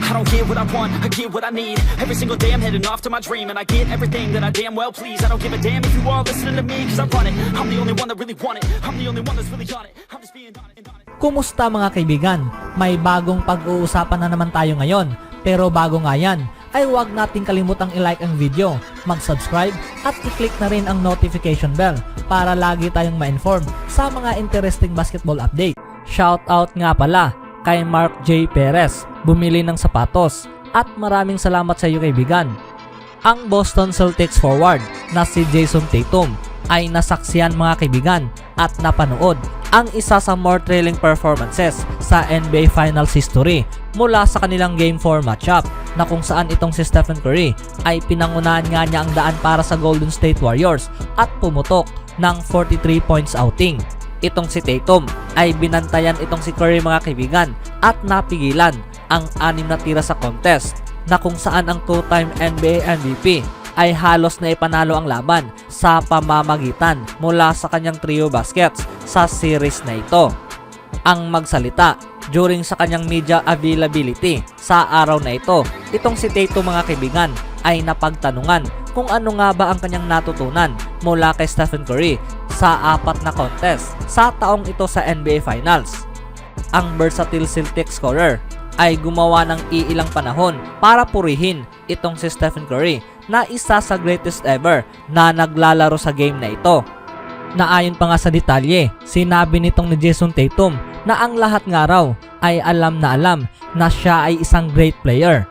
I don't get what I want, I get what I need. Every single day I'm heading off to my dream, and I get everything that I damn well please. I don't give a damn if you all listening to me, cause I run it. I'm the only one that really want it. I'm the only one that's really on it. I'm just being on it. Kumusta mga kaibigan? May bagong pag-uusapan na naman tayo ngayon. Pero bago nga yan, ay huwag nating kalimutang i-like ang video, mag-subscribe at i-click na rin ang notification bell para lagi tayong ma-inform sa mga interesting basketball update. Shoutout nga pala kay Mark J. Perez, bumili ng sapatos, at maraming salamat sa iyo kaibigan. Ang Boston Celtics forward na si Jason Tatum ay nasaksihan mga kaibigan at napanood ang isa sa more thrilling performances sa NBA Finals history mula sa kanilang Game 4 matchup na kung saan itong si Stephen Curry ay pinangunahan nga niya ang daan para sa Golden State Warriors at pumutok ng 43 points outing. Itong si Tatum ay binantayan itong si Curry mga kaibigan at napigilan ang 6 na tira sa contest na kung saan ang two-time NBA MVP ay halos na ipanalo ang laban sa pamamagitan mula sa kanyang trio baskets sa series na ito. Ang magsalita during sa kanyang media availability sa araw na ito, itong si Tatum mga kaibigan ay napagtanungan kung ano nga ba ang kanyang natutunan mula kay Stephen Curry sa 4 na contest sa taong ito sa NBA Finals. Ang versatile Celtics scorer ay gumawa ng iilang panahon para purihin itong si Stephen Curry na isa sa greatest ever na naglalaro sa game na ito. Naayon pa nga sa detalye, sinabi nitong ni Jason Tatum na ang lahat nga raw ay alam na siya ay isang great player.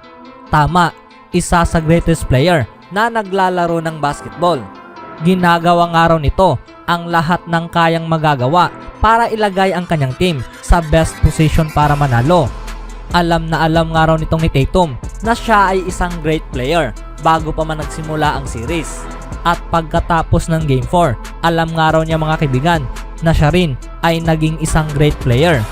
Tama, isa sa greatest player na naglalaro ng basketball. Ginagawa nga raw nito ang lahat ng kayang magagawa para ilagay ang kanyang team sa best position para manalo. Alam nga raw nitong ni Tatum na siya ay isang great player bago pa man nagsimula ang series. At pagkatapos ng Game 4, alam nga raw niya mga kaibigan na siya rin ay naging isang great player.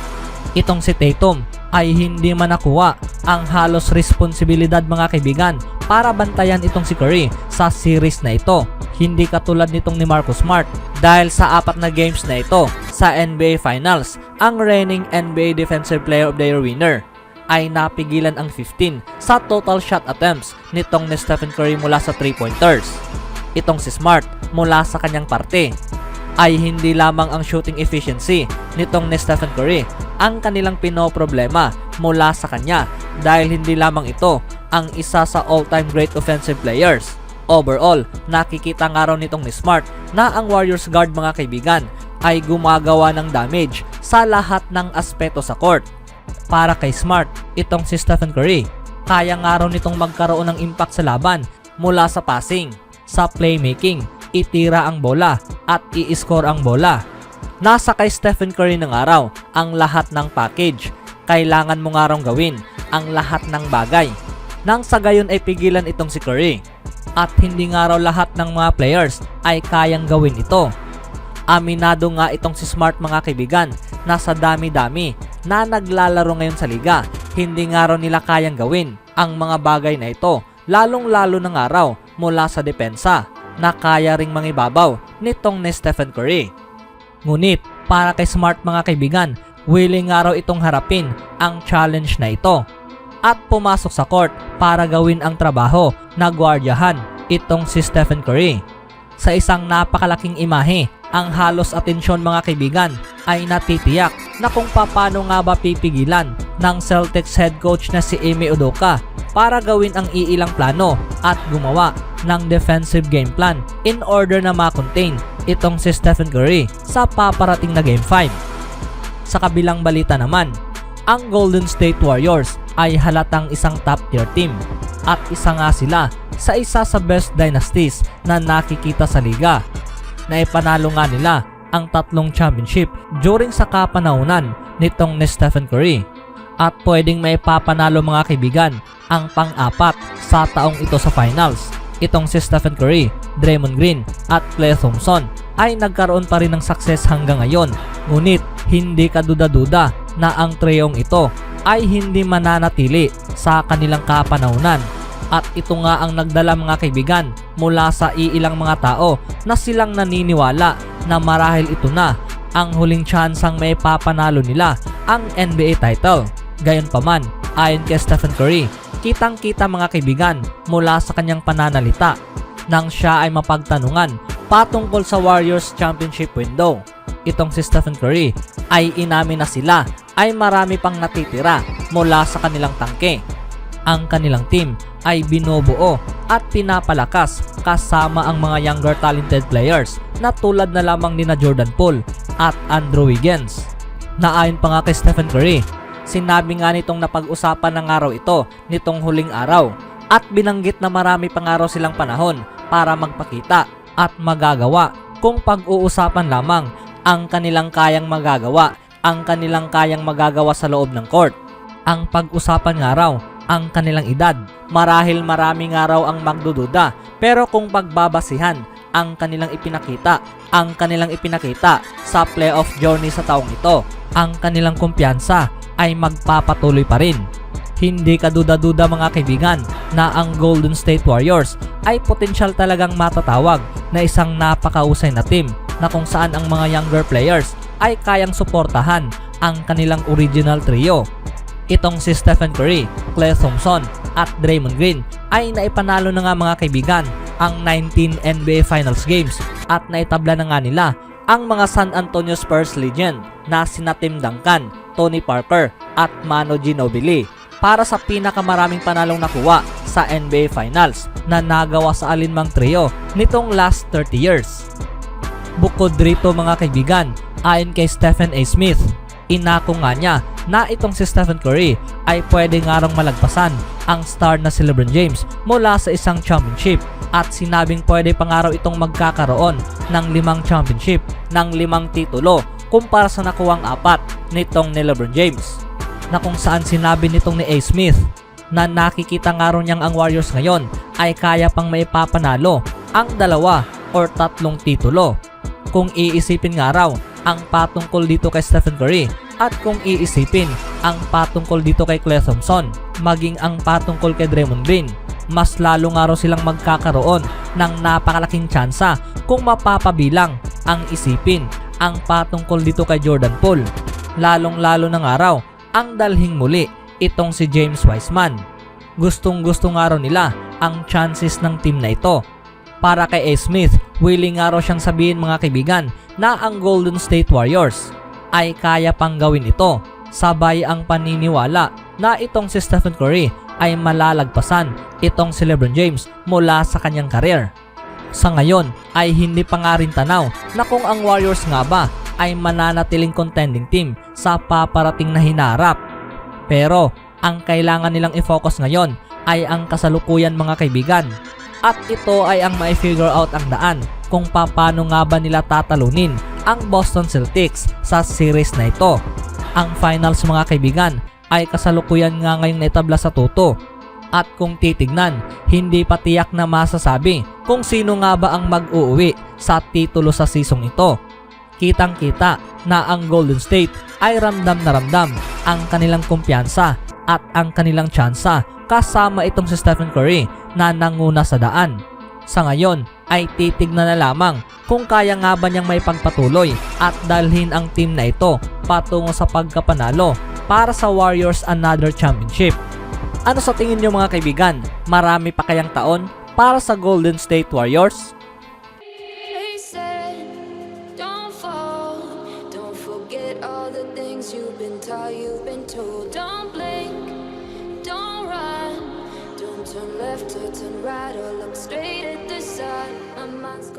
Itong si Tatum ay hindi man nakuha ang halos responsibilidad mga kaibigan para bantayan itong si Curry sa series na ito. Hindi katulad nitong ni Marcus Smart dahil sa 4 na games na ito sa NBA Finals, ang reigning NBA Defensive Player of the Year winner ay napigilan ang 15 sa total shot attempts nitong ni Stephen Curry mula sa 3-pointers. Itong si Smart mula sa kanyang parte ay hindi lamang ang shooting efficiency nitong ni Stephen Curry ang kanilang pinoproblema mula sa kanya dahil hindi lamang ito ang isa sa all-time great offensive players. Overall, nakikita nga raw nitong ni Smart na ang Warriors guard mga kaibigan ay gumagawa ng damage sa lahat ng aspeto sa court. Para kay Smart, itong si Stephen Curry, kaya nga raw nitong magkaroon ng impact sa laban mula sa passing, sa playmaking, itira ang bola at i-score ang bola. Nasa kay Stephen Curry na nga raw ang lahat ng package. Kailangan mo nga raw gawin ang lahat ng bagay nang sa gayon ay pigilan itong si Curry. At hindi nga raw lahat ng mga players ay kayang gawin ito. Aminado nga itong si Smart mga kaibigan na sa dami-dami na naglalaro ngayon sa liga, hindi nga raw nila kayang gawin ang mga bagay na ito, lalong-lalo na nga raw mula sa depensa na kaya ring mangibabaw nitong ni Stephen Curry. Ngunit para kay Smart mga kaibigan, willing nga raw itong harapin ang challenge na ito at pumasok sa court para gawin ang trabaho na gwardiyahan itong si Stephen Curry. Sa isang napakalaking imahe, ang halos atensyon mga kaibigan ay natitiyak na kung paano nga ba pipigilan ng Celtics head coach na si Ime Udoka para gawin ang iilang plano at gumawa ng defensive game plan in order na ma-contain itong si Stephen Curry sa paparating na Game 5. Sa kabilang balita naman, ang Golden State Warriors ay halatang isang top tier team at isa nga sila sa isa sa best dynasties na nakikita sa liga. Naipanalo nga nila ang 3 championship during sa kapanahunan nitong ni Stephen Curry at pwedeng maipapanalo mga kaibigan ang pang-4 sa taong ito sa finals. Itong si Stephen Curry, Draymond Green at Klay Thompson ay nagkaroon pa rin ng success hanggang ngayon, ngunit hindi kaduda-duda na ang treyong ito ay hindi mananatili sa kanilang kapanahunan. At ito nga ang nagdala mga kaibigan mula sa iilang mga tao na silang naniniwala na marahil ito na ang huling tsansang may papanalo nila ang NBA title. Gayunpaman, Ayon kay Stephen Curry, kitang-kita mga kaibigan mula sa kanyang pananalita nang siya ay mapagtanungan patungkol sa Warriors Championship window. Itong si Stephen Curry ay inamin na sila ay marami pang natitira mula sa kanilang tangke. Ang kanilang team ay binubuo at pinapalakas kasama ang mga younger talented players na tulad na lamang ni Jordan Poole at Andrew Wiggins. Naayon pa nga kay Stephen Curry, sinabi nga nitong napag-usapan ng araw ito nitong huling araw at binanggit na marami pang araw silang panahon para magpakita at magagawa kung pag-uusapan lamang ang kanilang kayang magagawa, ang kanilang kayang magagawa sa loob ng court. Ang pag-usapan nga raw ang kanilang edad, marahil maraming araw ang magdududa, pero kung pagbabasihan ang kanilang ipinakita sa playoff journey sa taong ito, ang kanilang kumpiyansa ay magpapatuloy pa rin. Hindi kaduda-duda mga kaibigan na ang Golden State Warriors ay potensyal talagang matatawag na isang napakausay na team na kung saan ang mga younger players ay kayang suportahan ang kanilang original trio. Itong si Stephen Curry, Klay Thompson at Draymond Green ay naipanalo na nga mga kaibigan ang 19 NBA Finals games at naitabla na nga nila ang mga San Antonio Spurs legend na sina Tim Duncan, Tony Parker at Manu Ginobili para sa pinakamaraming panalong nakuha sa NBA Finals na nagawa sa alinmang trio nitong last 30 years. Bukod rito mga kaibigan, ayon kay Stephen A. Smith, inako nga niya na itong si Stephen Curry ay pwede nga rang malagpasan ang star na si LeBron James mula sa isang championship at sinabing pwede pa nga raw itong magkakaroon ng 5 championship ng 5 titulo kumpara sa nakuwang 4 nitong ni LeBron James, na kung saan sinabi nitong ni A. Smith na nakikita nga raw niyang ang Warriors ngayon ay kaya pang maipapanalo ang 2 or 3 titulo. Kung iisipin nga raw ang patungkol dito kay Stephen Curry at kung iisipin ang patungkol dito kay Klay Thompson, maging ang patungkol kay Draymond Green, mas lalo nga raw silang magkakaroon ng napakalaking tsansa kung mapapabilang ang isipin ang patungkol dito kay Jordan Poole. Lalong-lalo na nga raw ang dalhing muli itong si James Wiseman. Gustong-gusto nga raw nila ang chances ng team na ito. Para kay A. Smith, willing nga raw siyang sabihin mga kaibigan na ang Golden State Warriors ay kaya pang gawin ito, sabay ang paniniwala na itong si Stephen Curry ay malalagpasan itong si LeBron James mula sa kanyang karir. Sa ngayon ay hindi pa nga rin tanaw na kung ang Warriors nga ba ay mananatiling contending team sa paparating na hinarap. Pero ang kailangan nilang i-focus ngayon ay ang kasalukuyan mga kaibigan. At ito ay ang mai-figure out ang daan kung paano nga ba nila tatalunin ang Boston Celtics sa series na ito. Ang finals mga kaibigan ay kasalukuyan nga ngayong naitabla sa tuto. At kung titignan, hindi pa tiyak na masasabi kung sino nga ba ang mag-uuwi sa titulo sa season ito. Kitang-kita na ang Golden State ay ramdam na ramdam ang kanilang kumpiyansa at ang kanilang tsansa kasama itong si Stephen Curry na nanguna sa daan. Sa ngayon ay titignan na lamang kung kaya nga ba niyang may pagpatuloy at dalhin ang team na ito patungo sa pagkapanalo para sa Warriors another championship. Ano sa tingin niyo mga kaibigan? Marami pa kayang taon para sa Golden State Warriors? They said, don't fall, don't forget all the things you've been taught, you've been told. Don't blink, don't run, don't turn left or turn right or look straight at the sun. My mind's going